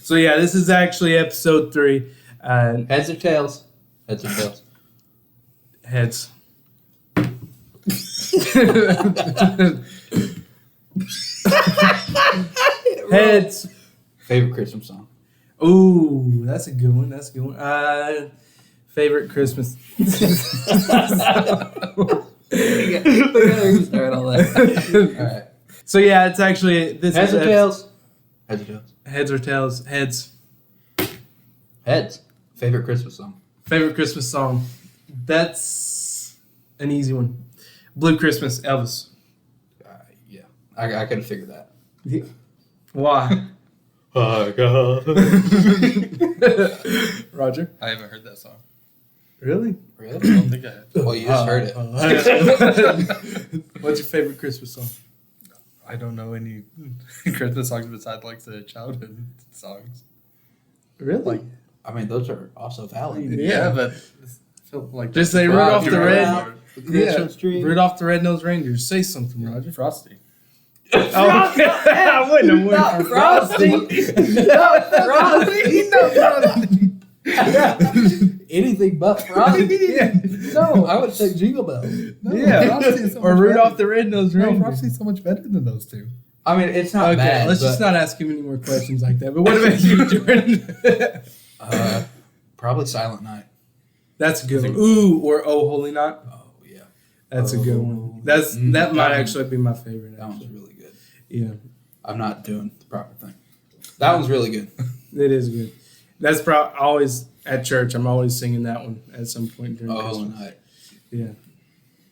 So yeah, this is actually episode 3. Heads or tails? Heads or tails? Heads. Heads. Favorite Christmas song? Ooh, that's a good one. Favorite Christmas. All right. So yeah, it's actually this. Heads or tails? Heads or tails? Heads or tails? Heads. Heads. Favorite Christmas song? Favorite Christmas song. That's an easy one. Blue Christmas, Elvis. Yeah, I could have figured that. Yeah. Why? Roger? I haven't heard that song. Really? Really? I don't think I have. Well, you just heard it. What's your favorite Christmas song? I don't know any Christmas songs besides like the childhood songs. Really? Like, I mean, those are also valid. Yeah. but I feel like Just say Rudolph the Red. Christmas tree. Rudolph the Red-Nosed Reindeer. Say something, Roger. Frosty. Oh, I wouldn't have went for Frosty. Anything but Frosty. Yeah. No, I would say Jingle Bells. No, Yeah. Frosty is so Or much Rudolph better. the Red-Nosed No, Reindeer. Frosty's so much better than those two. I mean, it's not Okay, bad. let's just not ask him any more questions like that. But what about you, Jordan? Probably Silent Night. That's a good one. Ooh, or Oh Holy Night. Oh yeah, That's a good one. That might actually be my favorite. that one's Actually. really good. Yeah, I'm not doing the proper thing. That one's really good. it is good. That's always at church. I'm always singing that one at some point during Oh, Holy Christmas. Night. Yeah,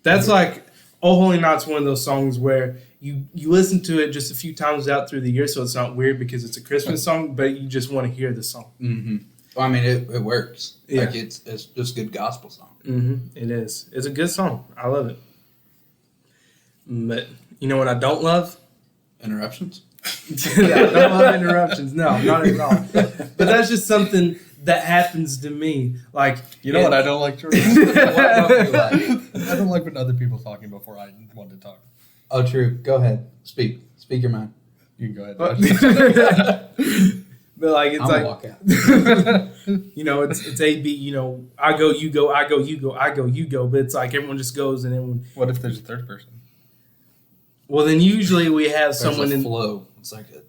that's like Oh Holy Night's one of those songs where you listen to it just a few times out through the year, so it's not weird because it's a Christmas song, but you just want to hear the song. Mm-hmm. Well, I mean, it works. Yeah. Like it's just good gospel song. Mm-hmm. It is. It's a good song. I love it. But you know what I don't love? Interruptions. Yeah, I don't love interruptions. No, not at all. But that's just something that happens to me. Like, You know what I don't like, Jordan? What don't you like? I don't like when other people talking before I want to talk. Oh, true. Go ahead. Speak your mind. You can go ahead. But like it's I'm like gonna walk out. you know, it's A B. You know, I go, you go, I go, you go, I go, you go. But it's like everyone just goes and everyone. What if there's a third person? Well, then usually we have There's someone a in. flow. It's like a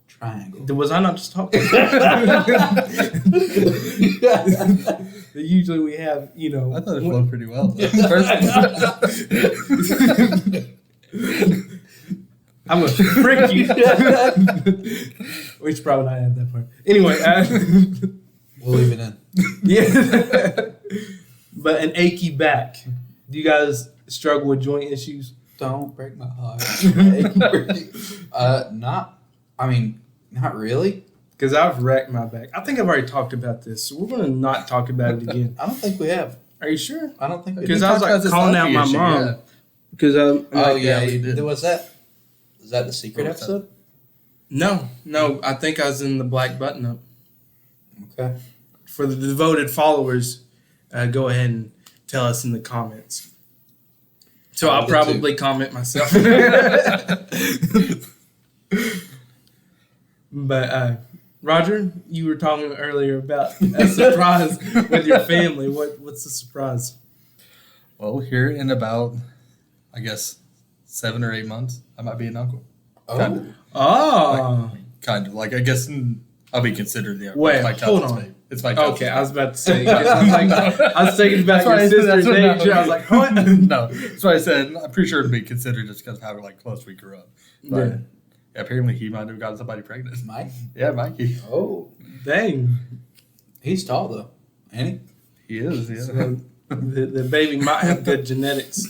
triangle. Was I not just talking? Usually we have, you know. I thought it flowed pretty well. I'm gonna frick you. We should probably not have that part. Anyway, We'll leave it in. yeah. But an achy back. Do you guys struggle with joint issues? Don't break my heart. Not really. Because I've wrecked my back. I think I've already talked about this, so we're gonna not talk about it again. I don't think we have. Are you sure? I don't think we Because have. I was like calling out my mom. Yeah. Because Oh, yeah. we did. Was that? Is that the secret What was episode? no. I think I was in the black button up. Okay. For the devoted followers, go ahead and tell us in the comments. So I'll probably comment myself. But Roger, you were talking earlier about a surprise with your family. What's the surprise? Well, here in about, I guess, 7 or 8 months, I might be an uncle. Oh. Kind of. Like, I guess I'll be considered the uncle. Wait, It's my hold cousin's on. baby. It's my cousin's Okay, I was baby. about to say. I was thinking about That's why your I said sister's that's what- age. I was like, what? No, that's why I said I'm pretty sure it'd be considered just because of how close we grew up. But Yeah. yeah, apparently he might have gotten somebody pregnant. Mike? Yeah, Mikey. Oh. Dang. He's tall, though. Ain't he? He is. Yeah. So the baby might have good genetics.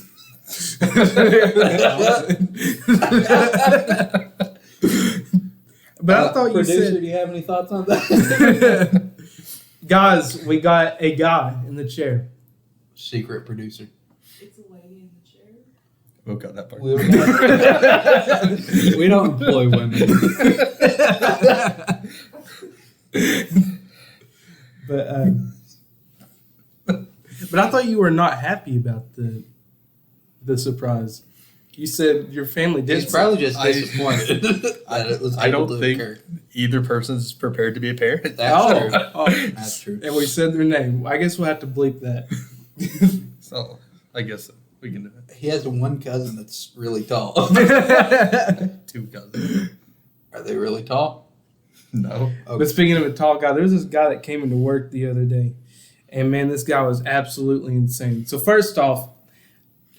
But I thought you Producer, said, do you have any thoughts on that? guys, we got a guy in the chair. Secret producer. It's a lady in the chair. We'll cut that part. We don't employ women. But I thought you were not happy about the surprise. You said your family did. He's probably just I- disappointed that it was I able don't to think occur. either person's prepared to be a parent. That's true. Oh. That's true. And we said their name. I guess we'll have to bleep that. So I guess we can do He has one cousin that's really tall. it. 2 cousins. Are they really tall? No. Okay. But speaking of a tall guy, there's this guy that came into work the other day. And man, this guy was absolutely insane. So first off,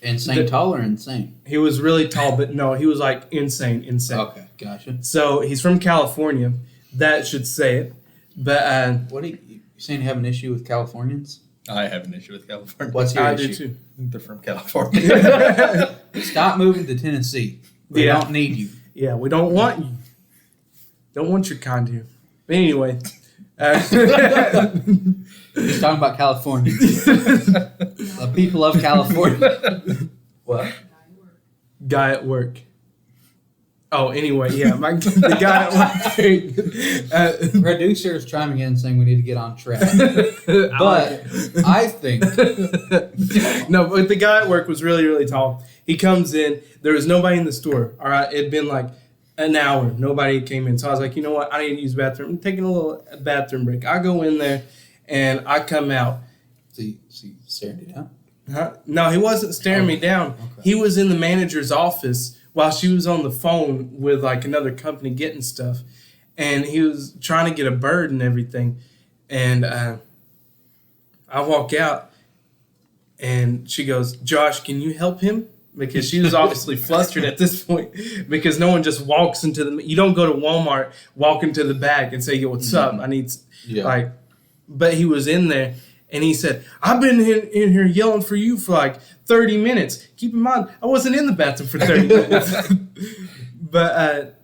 Insane tall or insane? he was really tall, but no, he was like insane. Okay, gotcha. So he's from California. That should say it. But What you saying? You have an issue with Californians? I have an issue with California. What's your I issue? do too. They're from California. Stop moving to Tennessee. We Yeah. don't need you. Yeah, we don't want you. Don't want your kind here. But anyway. He's talking about California. The people of California. What? Guy at work. Oh, anyway, yeah, the guy at work. Producer is chiming in saying we need to get on track. But I think No, but the guy at work was really, really tall. He comes in. There was nobody in the store. All right, it'd been like an hour. Nobody came in. So I was like, you know what? I need to use the bathroom. I'm taking a little bathroom break. I go in there, and I come out. see staring you down. Huh? No, he wasn't staring me down. Okay. He was in the manager's office while she was on the phone with like another company getting stuff, and he was trying to get a bird and everything. And I walk out, and she goes, "Josh, can you help him?" Because she was obviously flustered at this point because no one just walks into the. You don't go to Walmart, walk into the back, and say, "Yo, what's up? I need Yeah. like." But he was in there. And he said, "I've been in here yelling for you for like 30 minutes. Keep in mind, I wasn't in the bathroom for 30 minutes." But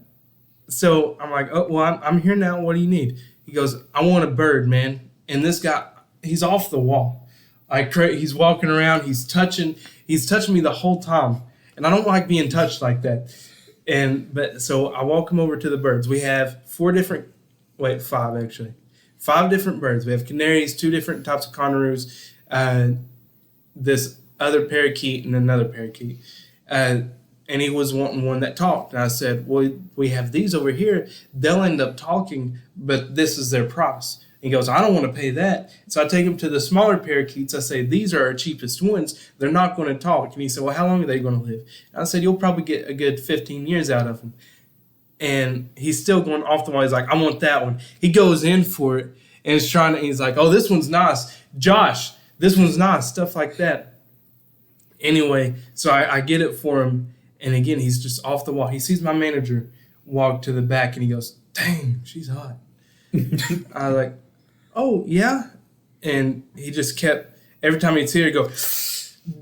so I'm like, "Oh, well, I'm here now. What do you need?" He goes, "I want a bird, man." And this guy, he's off the wall. Like he's walking around, he's touching me the whole time. And I don't like being touched like that. But so I walk him over to the birds. We have 5 actually. 5 different birds. We have canaries, 2 different types of conaroos, this other parakeet, and another parakeet. And he was wanting one that talked. And I said, "Well, we have these over here. They'll end up talking, but this is their price." He goes, "I don't want to pay that." So I take him to the smaller parakeets. I say, "These are our cheapest ones. They're not going to talk." And he said, "Well, how long are they going to live?" And I said, "You'll probably get a good 15 years out of them." And he's still going off the wall. He's like, "I want that one." He goes in for it and he's like, "Oh, this one's nice. Josh, this one's nice." Stuff like that. Anyway, so I get it for him. And again, he's just off the wall. He sees my manager walk to the back and he goes, "Dang, she's hot." I was like, "Oh, yeah." And he just kept, every time he'd see her, he'd go,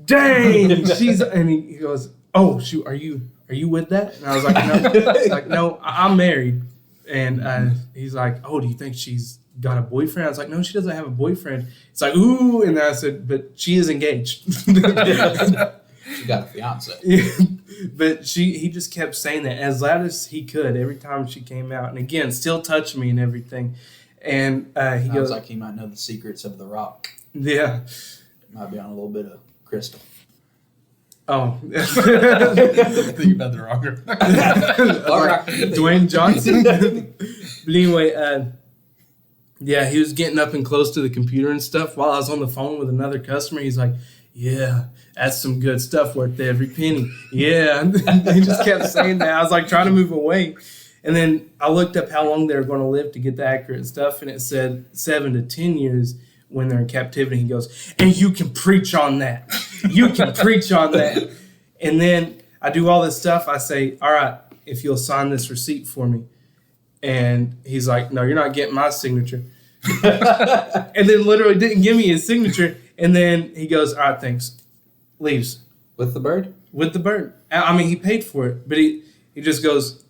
"Dang, she's," and he goes, "Oh, shoot, are you with that?" And I was like, "No." Like, "No, I'm married." And he's like, "Oh, do you think she's got a boyfriend?" I was like, "No, she doesn't have a boyfriend." It's like, "Ooh," and then I said, "But she is engaged." She got a fiance. But he just kept saying that as loud as he could every time she came out, and again, still touching me and everything. And he Sounds goes, like he might know the secrets of the rock. "Yeah." Might be on a little bit of crystal. Oh. Think about the rocker. Dwayne Johnson. But anyway, yeah, he was getting up and close to the computer and stuff while I was on the phone with another customer. He's like, "Yeah, that's some good stuff worth every penny." Yeah. He just kept saying that. I was like trying to move away. And then I looked up how long they were going to live to get the accurate stuff, and it said 7 to 10 years when they're in captivity. He goes, "And you can preach on that. You can preach on that." And then I do all this stuff. I say, "All right, if you'll sign this receipt for me." And he's like, "No, you're not getting my signature." And then literally didn't give me his signature. And then he goes, "All right, thanks." Leaves. With the bird? With the bird. I mean, he paid for it, but he just goes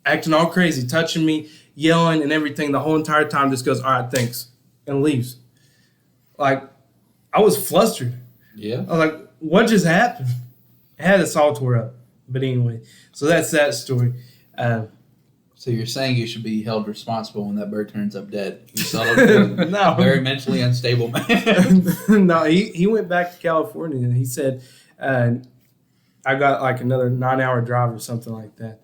acting all crazy, touching me, yelling and everything the whole entire time, just goes, "All right, thanks," and leaves. Like, I was flustered. Yeah. I was like, what just happened? It had us all tore up. But anyway, so that's that story. So you're saying you should be held responsible when that bird turns up dead? You settled for No. a very mentally unstable man. No, he went back to California and he said, I got like another 9-hour drive or something like that.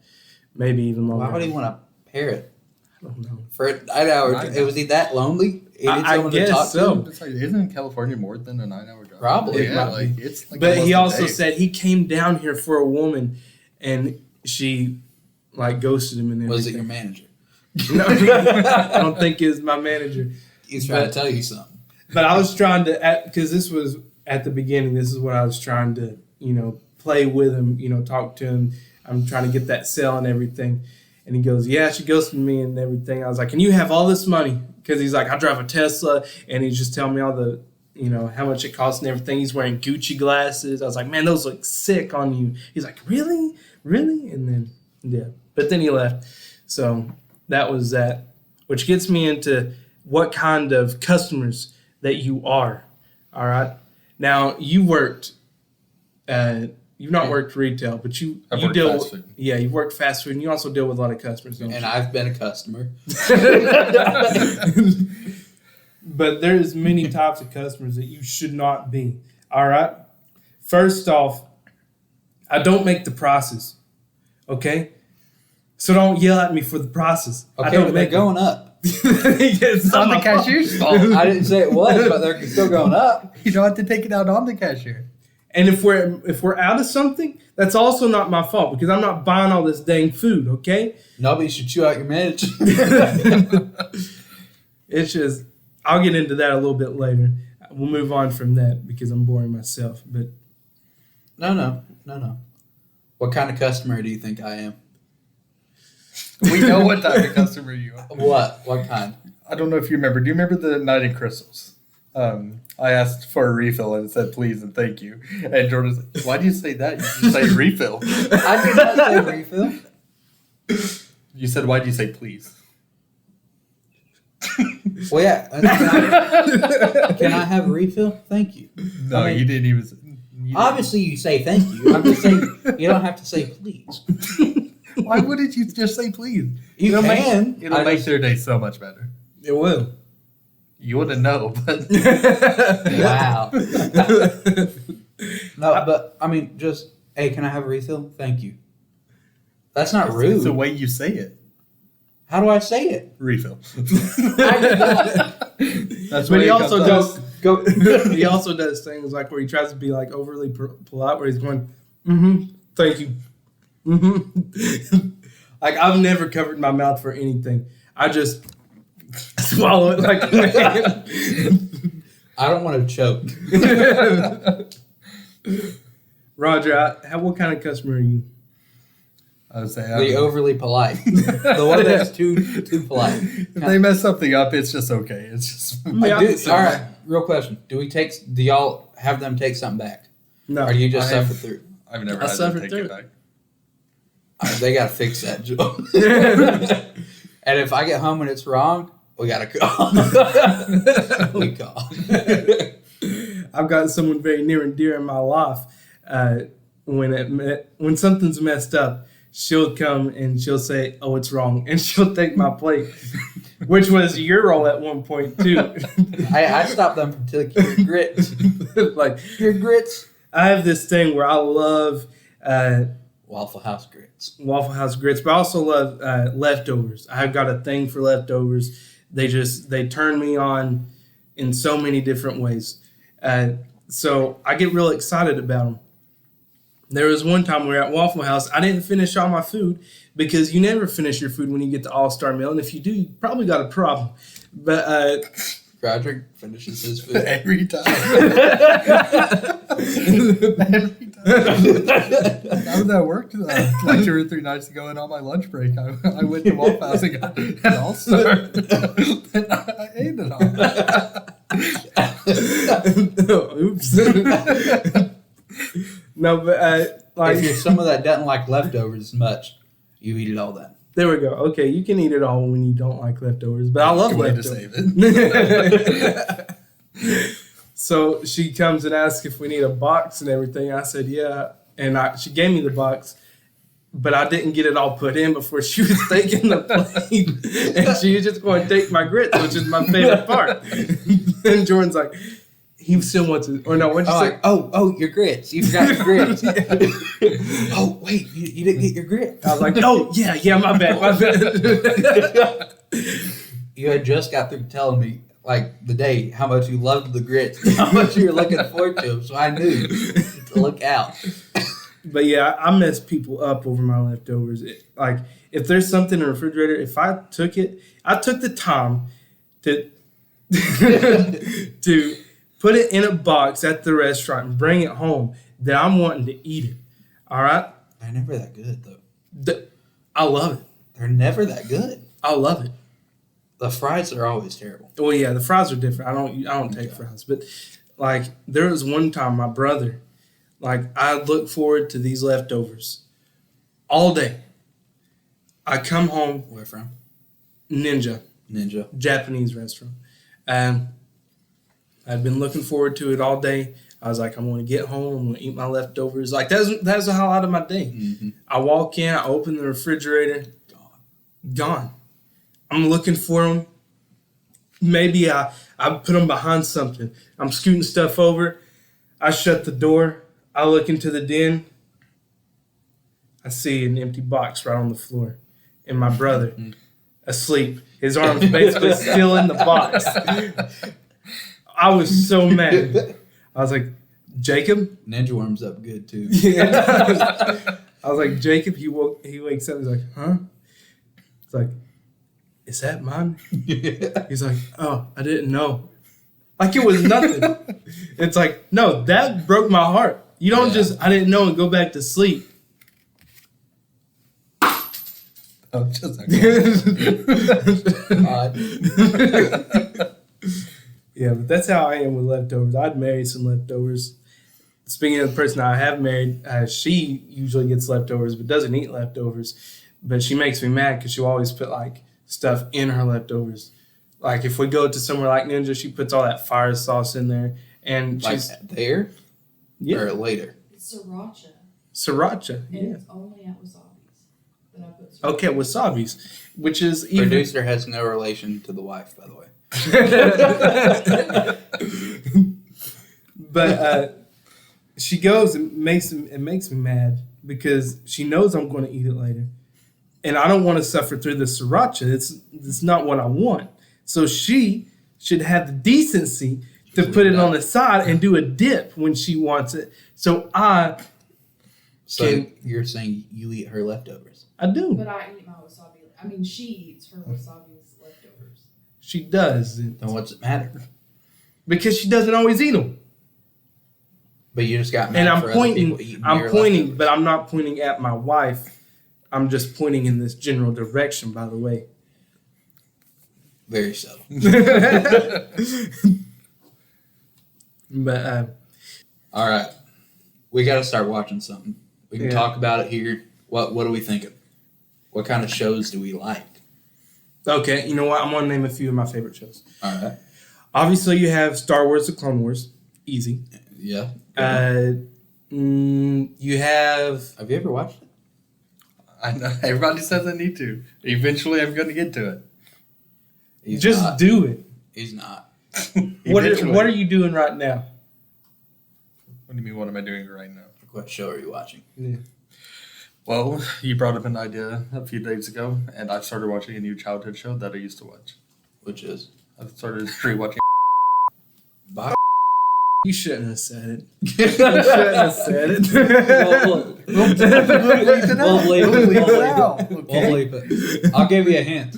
Maybe even longer. Why would he want a parrot? I don't know. For a 9 hour, Right. was he that lonely? He needed I someone to guess talk so. to? It's like, isn't California more than a 9-hour drive? Probably. Yeah, It might like be. it's like. But he almost a also day. said he came down here for a woman, and she like ghosted him and everything. Was it your manager? No, I don't think it's my manager. He's trying to tell you something. But I was trying to, because this was at the beginning. This is what I was trying to, play with him. Talk to him. I'm trying to get that sale and everything. And he goes, yeah, she ghosted me and everything. I was like, and you have all this money? Because he's like, I drive a Tesla, and he's just telling me all the, how much it costs and everything. He's wearing Gucci glasses. I was like, man, those look sick on you. He's like, really? Really? And then, yeah. But then he left. So that was that, which gets me into what kind of customers that you are. All right. Now, you worked, you've not worked retail, but I've you worked deal fast food. Yeah, you work fast food, and you also deal with a lot of customers, don't And you? I've been a customer. But there's many types of customers that you should not be. All right. First off, I don't make the prices. Okay. So don't yell at me for the prices. I Okay, don't but they're make going up. It's on the my fault. cashier's fault. I didn't say it was, but they're still going up. You don't have to take it out on the cashier. And if we're out of something, that's also not my fault because I'm not buying all this dang food. Okay. Nobody should chew out your manager. It's just, I'll get into that a little bit later. We'll move on from that because I'm boring myself. But No. What kind of customer do you think I am? We know what type of customer you are. What? What kind? I don't know if you remember. Do you remember the night in Crystals? I asked for a refill and it said please and thank you. And Jordan's like, why do you say that? You should say refill. I did not say refill. You said, why do you say please? Well, yeah. Can I have a refill? Thank you. No, I mean, you didn't even. Obviously, you say thank you. I'm just saying you don't have to say please. Why wouldn't you just say please? You It'll can. It'll make their day so much better. it will. You wouldn't know, but Wow. No, but I mean, just hey, can I have a refill? Thank you. That's not rude. it's the way you say it. How do I say it? Refill. I did not. That's But what he also does. Go. He also does things like where he tries to be like overly polite, where he's going, thank you, Like I've never covered my mouth for anything. I just swallow it like a man. I don't want to choke. Roger, what kind of customer are you? I would say The overly polite. The one that's too polite. if they mess something up, it's just okay. It's just Yeah, All right, real question. Do y'all have them take something back? No. Or do you just I suffer through? I've never I had to suffered take through it it. back. They got to fix that, Joe. And if I get home and it's wrong, we got to call. We call. I've got someone very near and dear in my life. When something's messed up, she'll come and she'll say, "Oh, it's wrong," and she'll take my plate, which was your role at one point too. I stopped them from taking your grits. Like Your grits? I have this thing where I love Waffle House grits. Waffle House grits, but I also love leftovers. I've got a thing for leftovers. They turn me on in so many different ways. So I get real excited about them. There was one time we were at Waffle House. I didn't finish all my food because you never finish your food when you get the All-Star meal. And if you do, you probably got a problem. But Roderick finishes his food. Every time. How did that work? Like 2 or 3 nights ago, and on my lunch break, I went to Waffle House and got an All-Star. And I ate it all. oops. No, but If some of that doesn't like leftovers as much, you eat it all then. there we go. Okay, you can eat it all when you don't like leftovers, but I love Good way to leftovers. save it. So she comes and asks if we need a box and everything. I said, yeah. And she gave me the box, but I didn't get it all put in before she was taking the plate. And she was just going to take my grits, which is my favorite part. And Jordan's like, he still wants it. Or no, what'd you say? Oh, your grits. You forgot your grits. Oh, wait, you didn't get your grits. I was like, oh, yeah, my bad. You had just got through telling me, like, the day, how much you loved the grits, and how much you were looking forward to them, so I knew to look out. But yeah, I mess people up over my leftovers. Like, if there's something in the refrigerator, if I took the time to to put it in a box at the restaurant and bring it home, then I'm wanting to eat it. All right? They're never that good, though. I love it. They're never that good. I love it. The fries are always terrible. Well, yeah, the fries are different. I don't take fries, but like there was one time my brother, like I look forward to these leftovers all day. I come home. Where from? Ninja Japanese restaurant, and I'd been looking forward to it all day. I was like, I'm going to get home. I'm going to eat my leftovers. Like that's the highlight of my day. Mm-hmm. I walk in. I open the refrigerator. Gone. I'm looking for them. Maybe I put them behind something. I'm scooting stuff over. I shut the door. I look into the den. I see an empty box right on the floor. And my brother, asleep. His arm's basically still in the box. I was so mad. I was like, Jacob? Ninja warms up good, too. Yeah. I was like, Jacob, he wakes up. He's like, huh? It's like, is that mine? He's like, oh, I didn't know. Like it was nothing. It's like, no, that broke my heart. You don't just, I didn't know, and go back to sleep. Oh, just Yeah, but that's how I am with leftovers. I'd marry some leftovers. Speaking of the person I have married, she usually gets leftovers but doesn't eat leftovers. But she makes me mad because she'll always put like stuff in her leftovers. Like if we go to somewhere like Ninja, she puts all that fire sauce in there, and like she's there, or later. It's sriracha. Sriracha, And yeah. it's only at Wasabi's that I put sriracha. Okay, wasabi's, which is even. Producer has no relation to the wife, by the way. But she goes and makes me mad because she knows I'm going to eat it later, and I don't want to suffer through the sriracha. It's not what I want. So she should have the decency to put it on the side and do a dip when she wants it. So You're saying you eat her leftovers? I do. But I eat my wasabi. I mean, she eats her wasabi's leftovers. She does. Then what's it matter? Because she doesn't always eat them. But you just got mad And I'm for pointing, other people eating your leftovers. but I'm not pointing at my wife. I'm just pointing in this general direction, by the way. Very subtle. But All right. We got to start watching something. We can talk about it here. What are we thinking? What kind of shows do we like? okay, you know what? I'm gonna name a few of my favorite shows. All right. Obviously, you have Star Wars: The Clone Wars, easy. Yeah. You have. Have you ever watched it? I know everybody says I need to. Eventually, I'm going to get to it. He's Just not. do it. He's not. What Eventually. are you doing right now? What do you mean? What am I doing right now? What show are you watching? Yeah. Well, you brought up an idea a few days ago, and I've started watching a new childhood show that I used to watch. Which is? I've started rewatching. Bye. You shouldn't have said it. You shouldn't have said it. We'll bleep it. I'll give you a hint.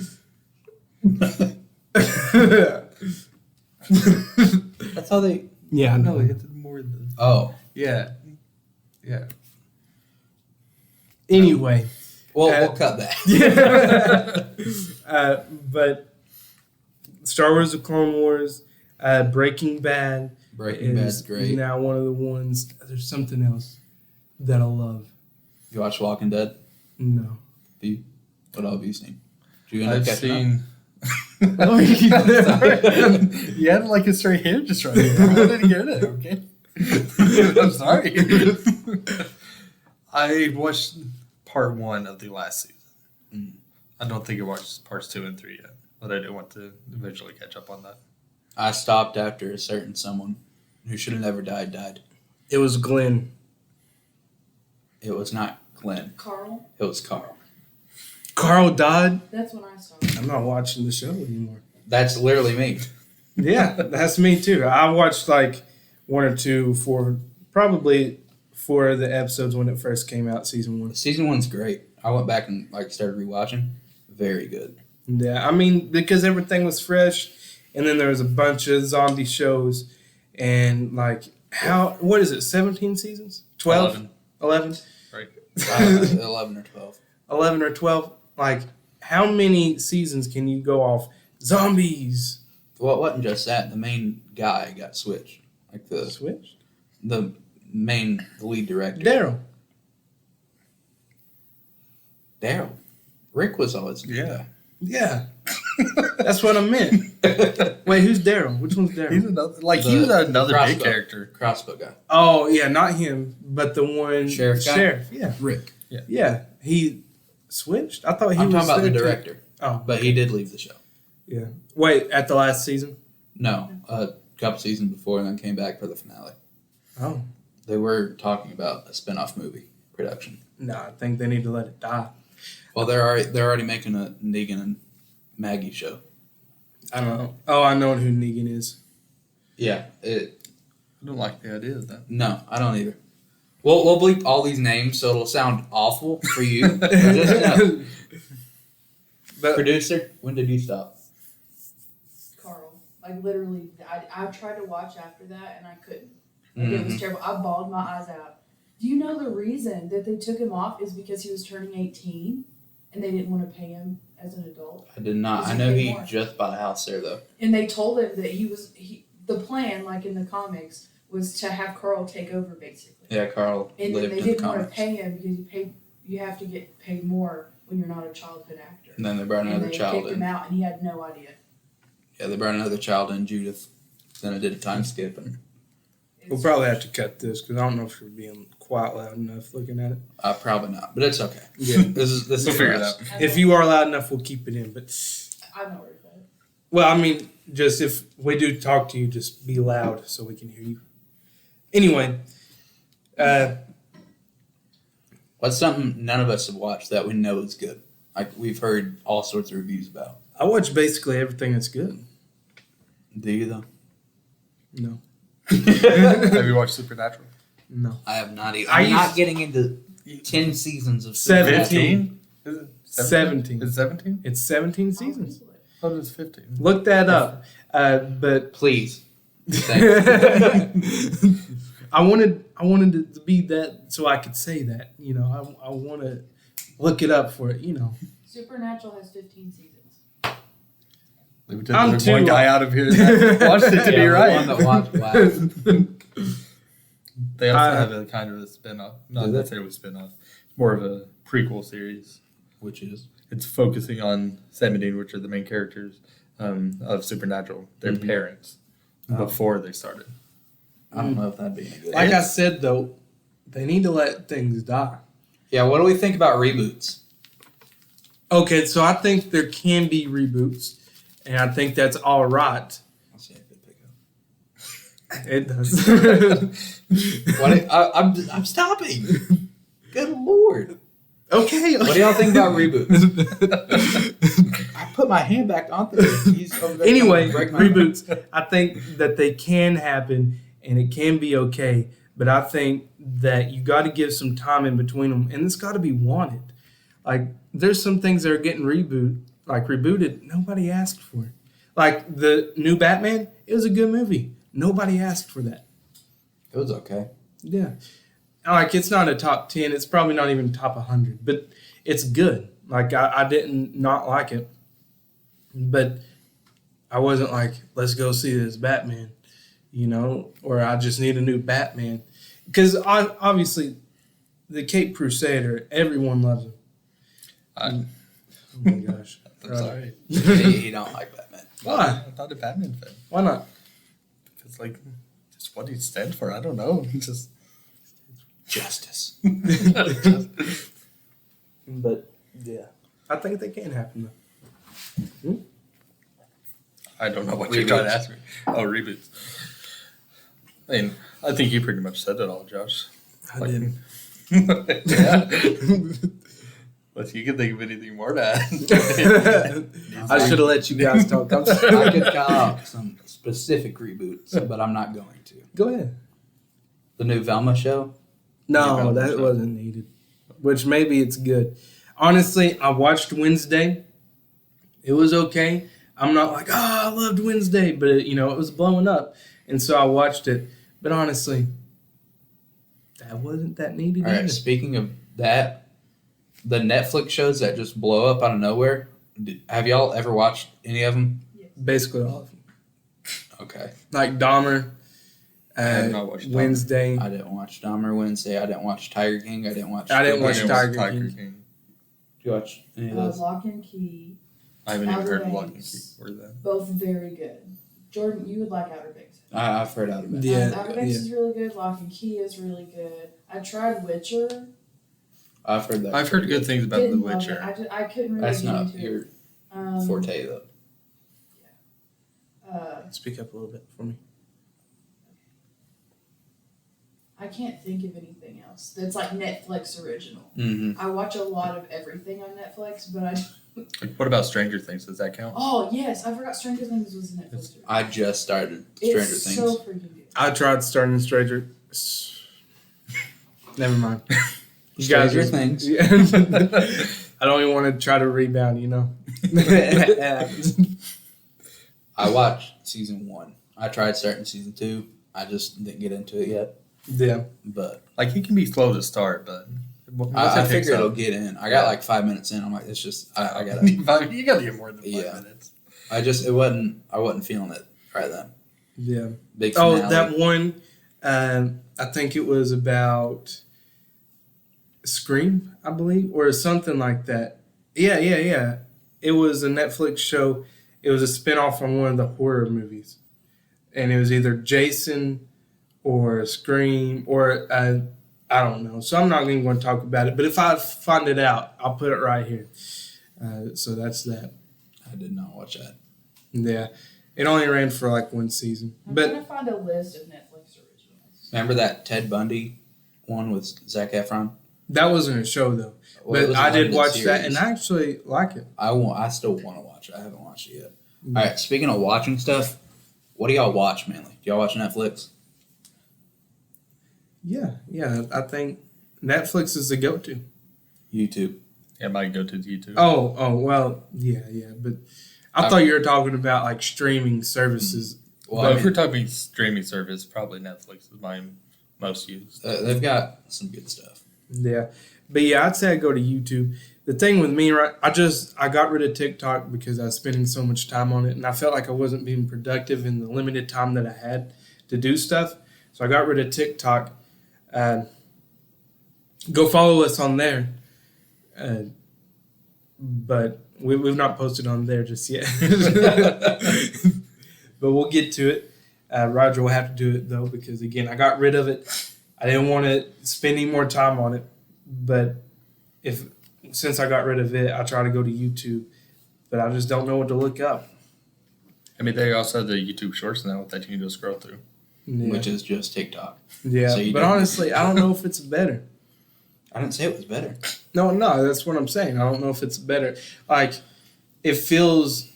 That's how they. Yeah, I No, know. it had more than. Oh. Yeah. Anyway. We'll cut that. But Star Wars: The Clone Wars, Breaking Bad. Breaking Bad's great. Now one of the ones. There's something else that I love. You watch Walking Dead? No. What all have you seen? Did you end up I've catching up? seen. You had like a straight hair just right here. I didn't get it, okay? I'm sorry. I watched part 1 of the last season. I don't think I watched parts 2 and 3 yet, but I do want to eventually catch up on that. I stopped after a certain someone who should have never died. It was Glenn. It was not Glenn. Carl? It was Carl. Carl died. That's when I stopped. I'm not watching the show anymore. That's literally me. Yeah, that's me too. I watched like one or two for probably for the episodes when it first came out, season 1. Season 1's great. I went back and started rewatching. Very good. Yeah, I mean, because everything was fresh, and then there was a bunch of zombie shows, and like, what is it, 17 seasons? 12? 11? Right. 11 or 12. 11 or 12? Like, how many seasons can you go off? Zombies! Well, it wasn't just that. The main guy got switched. Like Switched? the lead director. Daryl. Rick was always the guy. Yeah. That's what I meant. Wait, who's Daryl? Which one's Daryl? He's another big character. Crossbow guy. Oh, yeah, not him, but the one... Sheriff guy? Sheriff, yeah. Rick. Yeah, he switched? I thought he I'm was talking about the there, too. director. Oh. But he did leave the show. Yeah. Wait, at the last season? No, a couple seasons before, and then came back for the finale. Oh. They were talking about a spin-off movie production. No, I think they need to let it die. Well, they're already making a Negan and Maggie show. I don't know. Oh, I know who Negan is. Yeah. I don't like the idea of that. No, I don't either. We'll bleep all these names so it'll sound awful for you. Just, But producer, when did you stop? Carl. Like literally, I tried to watch after that and I couldn't. Like, It was terrible. I bawled my eyes out. Do you know the reason that they took him off is because he was turning 18 and they didn't want to pay him as an adult? I did not. I know he just bought a house there though. And they told him that the plan, like in the comics, was to have Carl take over basically. Yeah, Carl And lived they in the didn't want to comics. pay him because you have to get paid more when you're not a childhood actor. And then they brought And another they child kicked him in. out and he had no idea. Yeah, they brought another child in, Judith. Then I did a time skip and we'll probably have to cut this because I don't know if you're being quite loud enough looking at it. probably not, but it's okay. Yeah. This is We'll for figure it us. out. If you are loud enough, we'll keep it in. But I'm not worried about it. well, I mean, just if we do talk to you, just be loud so we can hear you. Anyway, What's something none of us have watched that we know is good? Like we've heard all sorts of reviews about. I watch basically everything that's good. Do you though? No. Have you watched Supernatural? No. I have not even. I I'm not used- getting into 10 seasons of 17. Is it 17. Is it 17? It's 17 seasons. Oh, it was 15. Look that up. But Please. Thanks. I wanted it to be that so I could say that. You know, I want to look it up for it. You know. Supernatural has 15 seasons. We took I'm the too one guy long. out of here that watched it to be Yeah, the right. one that watched Wow. They also I- have a kind of a spin-off. Not Do they? necessarily a spin-off. More of a prequel series. Which is? It's focusing on Sam and Dean, which are the main characters of Supernatural. Their Mhm. parents Oh. before they started. I don't know if that'd be any good. Like I said though, they need to let things die. Yeah, what do we think about reboots? Okay, so I think there can be reboots, and I think that's all right. I'll see if they pick up. It does. I'm stopping. Good lord. Okay. What do y'all think about reboots? I put my hand back on there. He's over there Anyway, trying to break my reboots. I think that they can happen and it can be okay, but I think that you got to give some time in between them, and it's got to be wanted. Like there's some things that are getting rebooted. Nobody asked for it. Like the new Batman, it was a good movie. Nobody asked for that. It was okay. Yeah. Like it's not a top 10. It's probably not even top 100, but it's good. Like I didn't not like it, but I wasn't like, let's go see this Batman, you know, or I just need a new Batman. Because obviously the Cape Crusader, everyone loves him. I'm Oh my gosh. sorry. He don't like Batman. Why? I'm not a Batman fan. Why not? It's like just what he stands for. I don't know. Just Justice. But yeah, I think they can happen though. I don't know what you're trying to Reboots. ask me. Oh, reboots. I mean, I think you pretty much said it all, Josh. I Like- didn't. yeah. Unless you can think of anything more bad. I should have let you guys talk. I'm sorry. I could call out some specific reboots, but I'm not going to. Go ahead. The new Velma show. No, that wasn't needed. Which maybe it's good. Honestly, I watched Wednesday. It was okay. I'm not like, I loved Wednesday, but it was blowing up, and so I watched it. But honestly, that wasn't that needed. All right. Speaking of that, the Netflix shows that just blow up out of nowhere. Have y'all ever watched any of them? Basically all of them. Okay. Like Dahmer. I have not watched Dahmer. Wednesday. I didn't watch Dahmer Wednesday. I didn't watch Tiger King. I didn't watch Tiger King. Did you watch any of those? Lock and Key. I haven't even Outer heard of Lock and Key. Banks. Where's that? Both very good. Jordan, you would like Outer Banks. I've heard out of it. Yeah. Outer Banks is really good. Lock and Key is really good. I tried Witcher. I've heard that. I've heard good things about The Didn't love Witcher. it. I couldn't really That's get not into it. your Um, forte, though. Speak up a little bit for me. I can't think of anything else that's like Netflix original. Mm-hmm. I watch a lot of everything on Netflix, but Like, what about Stranger Things? Does that count? oh yes, I forgot Stranger Things was Netflix. original. I just started Stranger It's Things. so freaking good. I tried starting Stranger. Never mind. You Stranger guys are- Things. Yeah. I don't even want to try to rebound. I watched season 1. I tried starting season 2. I just didn't get into it yet. Yeah. But Like, you can be slow to start, but once I it picks figure it'll up- get in. I got like 5 minutes in. I'm like, it's just I gotta. you gotta get more than 5 Yeah. minutes. I wasn't feeling it right then. Yeah. Big Oh, finale. that one. I think it was about Scream, I believe, or something like that. Yeah. It was a Netflix show. It was a spinoff from one of the horror movies, and it was either Jason or Scream or I don't know. So I'm not even going to talk about it. But if I find it out, I'll put it right here. So that's that. I did not watch that. Yeah, it only ran for like one season. I'm But trying to find a list of Netflix originals. Remember that Ted Bundy one with Zac Efron? that wasn't a show though. Well, it But was a I did limited watch that, series. and I actually like it. I still want to watch it. I haven't watched it yet. All right. Speaking of watching stuff, what do y'all watch mainly? Do y'all watch Netflix? Yeah. I think Netflix is the go-to. YouTube. Yeah, my go-to is YouTube. Oh, well, yeah. But I thought you were talking about like streaming services. Well, But I if we're mean, talking streaming service, probably Netflix is my most used. they've got some good stuff. Yeah, but yeah, I'd say I go to YouTube. The thing with me, right? I got rid of TikTok because I was spending so much time on it, and I felt like I wasn't being productive in the limited time that I had to do stuff. So I got rid of TikTok. Go follow us on there. But we've not posted on there just yet. But we'll get to it. Roger will have to do it though because again, I got rid of it. I didn't want to spend any more time on it. But since I got rid of it, I try to go to YouTube. But I just don't know what to look up. I mean, they also have the YouTube Shorts now that you can just scroll through. Yeah. Which is just TikTok. Yeah, So you but don't- honestly, I don't know if it's better. I didn't say it was better. No, that's what I'm saying. I don't know if it's better. Like, it feels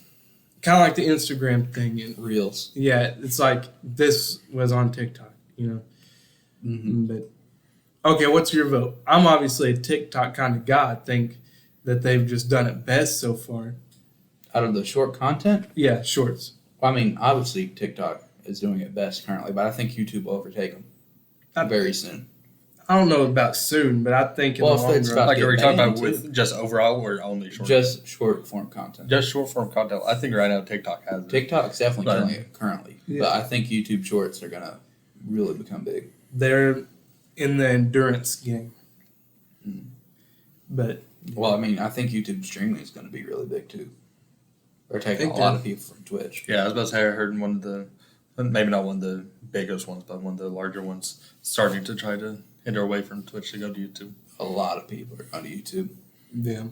kind of like the Instagram thing. And Reels. yeah, it's like this was on TikTok, Mm-hmm. But, okay, what's your vote? I'm obviously a TikTok kind of guy. I think that they've just done it best so far. Out of the short content, Yeah, shorts. well, I mean, obviously TikTok is doing it best currently, but I think YouTube will overtake them very soon. I don't know about soon, but I think in Well, the if long it's run. about- Like, are we talking about banned, with just overall or only short? Just short form content. Just short form content. I think right now TikTok has it. TikTok's definitely Right. killing it currently, Yeah. but I think YouTube Shorts are gonna really become big. They're in the endurance game. Mm. But Well, I mean, I think YouTube streaming is gonna be really big too. They're taking a think lot they're- of people from Twitch. Yeah, I was about to say I heard one of the, maybe not one of the biggest ones, but one of the larger ones starting to try to hinder away from Twitch to go to YouTube. A lot of people are going to YouTube. yeah.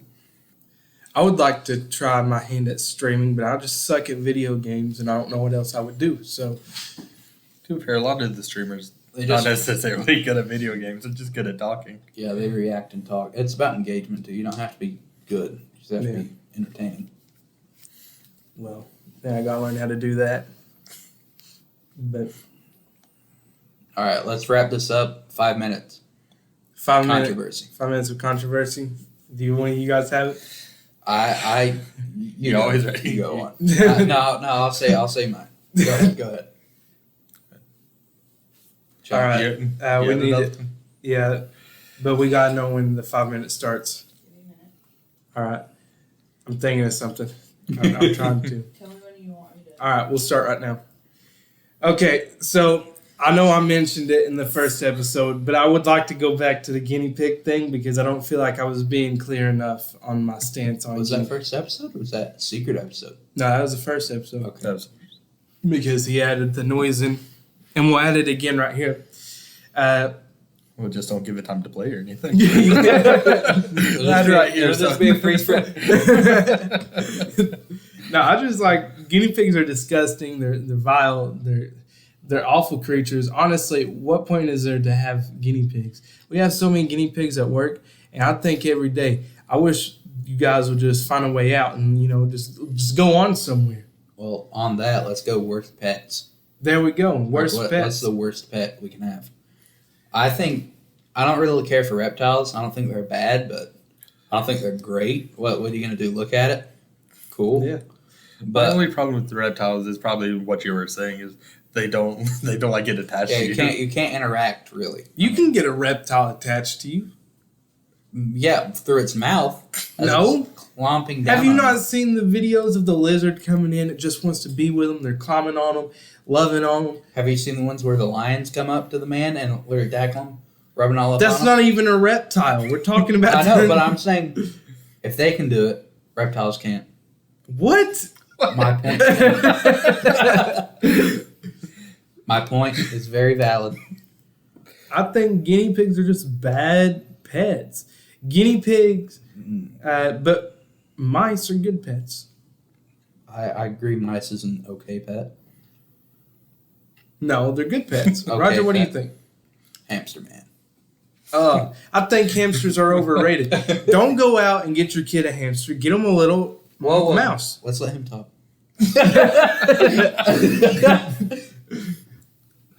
I would like to try my hand at streaming, but I just suck at video games and I don't know what else I would do. So To be fair, a lot of the streamers They Not just necessarily good at video games, they're just good at talking. yeah, they react and talk. It's about engagement too. You don't have to be good. You just have to Yeah. be entertaining. Well, then I gotta learn how to do that. But All right, let's wrap this up. 5 minutes. 5 minutes. Controversy. 5 minutes of controversy. Do you guys have it? You always ready. You go on. No, I'll say mine. Go ahead. All right. You We have need another it. one? Yeah, but we gotta know when the 5 minutes starts. Give me a minute. All right. I'm thinking of something. I'm trying to. Tell me when you want me to. All right, we'll start right now. Okay, so I know I mentioned it in the first episode, but I would like to go back to the guinea pig thing because I don't feel like I was being clear enough on my stance on Was guinea that first episode or was that secret episode? No, that was the first episode. Okay. That was- Because he added the noise in, and we'll add it again right here. Well, just don't give it time to play or anything. That's right here. It'll just be a freeze frame. No, I just like guinea pigs are disgusting. They're vile. They're awful creatures. Honestly, what point is there to have guinea pigs? We have so many guinea pigs at work, and I think every day, I wish you guys would just find a way out and just go on somewhere. Well, on that, let's go worst pets. There we go. Worst What's pets. the worst pet we can have? I don't really care for reptiles. I don't think they're bad, but I don't think they're great. What are you gonna do? Look at it? Cool. Yeah. The But only problem with the reptiles is probably what you were saying is they don't like get attached yeah, to you can't interact really. You can get a reptile attached to you. Yeah, through its mouth. As No. it's clomping down. Have you on not it. seen the videos of the lizard coming in? It just wants to be with them. They're climbing on them, loving on them. Have you seen the ones where the lions come up to the man and literally tackle him, rubbing all up That's on not even a reptile. We're talking him? about. I know, but I'm saying if they can do it, reptiles can't. What? My point. My point is very valid. I think guinea pigs are just bad pets. Guinea pigs, but mice are good pets. I agree. Mice is an okay pet. No, they're good pets. Okay, Roger, what do you pet. think? Hamster man. I think hamsters are overrated. Don't go out and get your kid a hamster. Get him a little Whoa. mouse. Let's let him talk.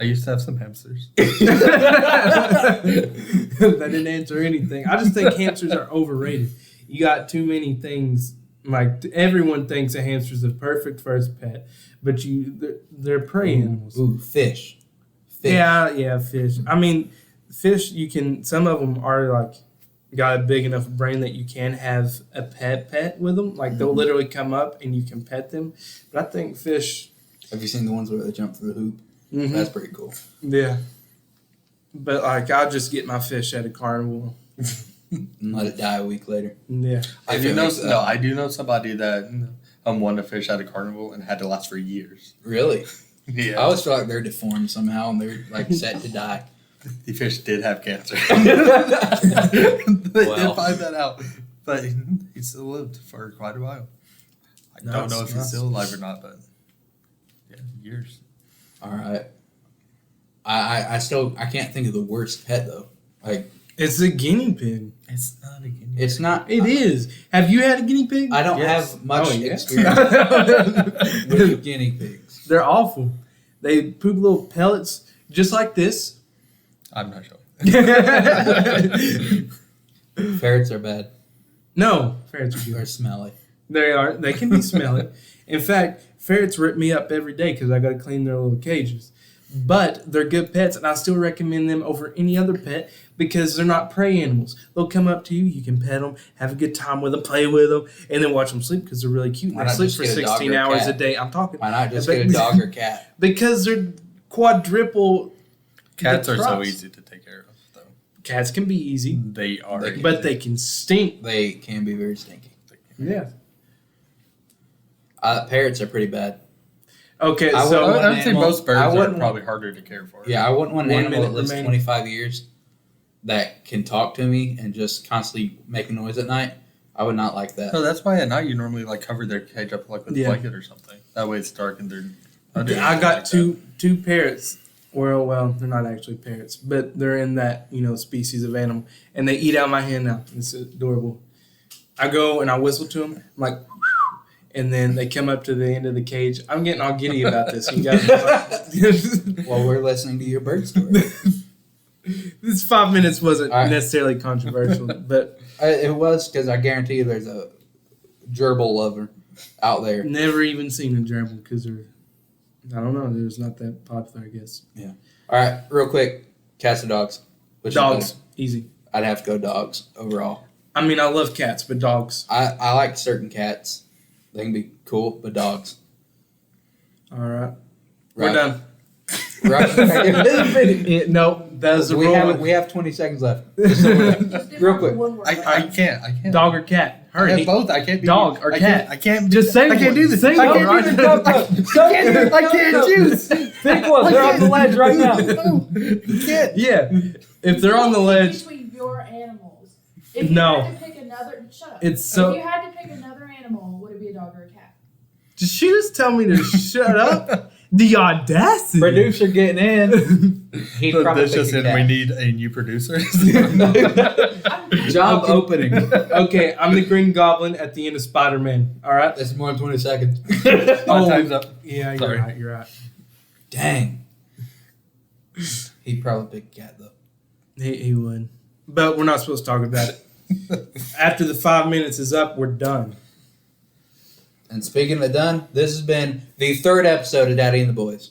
I used to have some hamsters. That didn't answer anything. I just think hamsters are overrated. You got too many things. Like everyone thinks a hamster's the perfect first pet, but they're prey animals. Ooh, fish. Yeah, fish. I mean, fish. Some of them are like got a big enough brain that you can have a pet with them. Like they'll literally come up and you can pet them. But I think fish. Have you seen the ones where they jump through the hoop? Mhm. That's pretty cool. Yeah. But like I'll just get my fish at a carnival. And let it die a week later. Yeah. I If do it know. makes that- No, I do know somebody that won a fish at a carnival and had to last for years. Really? Yeah, I always feel like they're deformed somehow and they're like set to die. the fish did have cancer. Well. They did find that out, but he still lived for quite a while. I don't know if he's Nice. still alive or not, but yeah, years. All right. I can't think of the worst pet though. Like It's a guinea pig. It's not a guinea. it's not. It is. Have you had a guinea pig? I don't Yes. have much Oh, yeah. experience with guinea pigs. They're awful. They poop little pellets just like this. I'm not sure. Ferrets are bad. No, ferrets are They're good. smelly. They are. They can be smelly. In fact, ferrets rip me up every day because I got to clean their little cages. But they're good pets, and I still recommend them over any other pet because they're not prey animals. They'll come up to you, you can pet them, have a good time with them, play with them, and then watch them sleep because they're really cute. And Why they not sleep just for get a dog 16 or a hours cat? a day. I'm talking. Why not just But- get a dog or cat? Because they're quadruple. Cats the are so crops. easy to take care of, though. Cats can be easy, They are, They can- but they can stink. They can be very stinky. Yeah. Parrots are pretty bad. Okay, I so would- I would say animal- most birds I are wouldn't- probably harder to care for. Yeah, I wouldn't want an 1 animal that minute lives remaining. 25 years that can talk to me and just constantly make a noise at night. I would not like that. No, that's why at night you normally like cover their cage up like with Yeah. a blanket or something. That way it's dark and they're. I got two parrots Well, they're not actually parrots, but they're in that species of animal, and they eat out my hand now. It's adorable. I go and I whistle to them. I'm like, and then they come up to the end of the cage. I'm getting all giddy about this. You guys, While we're listening to your bird story. This 5 minutes wasn't All right. necessarily controversial, but It was because I guarantee you there's a gerbil lover out there. never even seen a gerbil because they're, I don't know, they're just not that popular, I guess. All right, real quick, cats or dogs? Which is Dogs, better? easy. I'd have to go dogs overall. I mean, I love cats, but dogs. I like certain cats. They can be cool, but dogs. All right, we're Right. done. Right. No, that was the rule. We have 20 seconds left. Just so we're done. Just give Real her quick. one word. I can't. Dog or cat? I Hurry. have both. I can't be Dog or I cat? I can't. Just say I can't one. do this. Say I one. can't do this. I can't choose. Pick one. They're on the ledge right now. You can't. Yeah, if they're on the ledge, Between your animals. If you No. had to pick another, shut up. it's so. If you had to pick another animal, would it be a dog or a cat? Did she just tell me to shut up? The audacity. Producer getting in. He'd probably That's just pick in. a We cat. need a new producer. Job opening. Okay, I'm the Green Goblin at the end of Spider-Man. All right. That's more than 20 seconds. My time's up. Yeah, you're Sorry. right. You're right. Dang. He'd probably pick a cat, though. He would, but we're not supposed to talk about it. After the 5 minutes is up, we're done. And speaking of done, this has been the third episode of Daddy and the Boys.